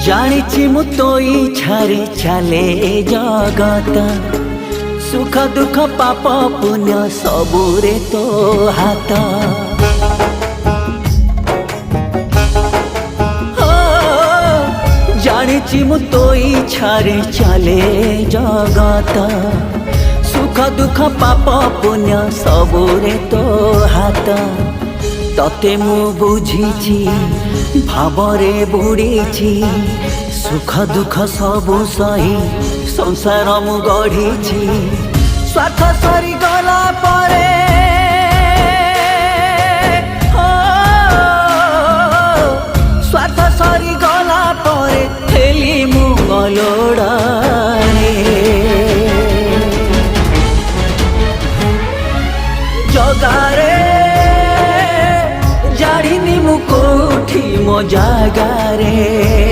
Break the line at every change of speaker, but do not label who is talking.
जानिछि मु तो इच्छारे चले जगत सुख दुख पाप पुण्य सबुरे तो हाथ जानिछि मु तो इच्छारे चले जगत सुख दुख पाप पुण्य सबुरे तो हाथ तते मु बुझीछि भावरे बुड़ीछि सुख दुख सबु सही संसार मु गढ़ीछि स्वार्थ सरी गला परे स्वार्थ सरी गला परे हेली मु गलोड़ाने जगारे जाड़िनी मु कोठी मो जागारे।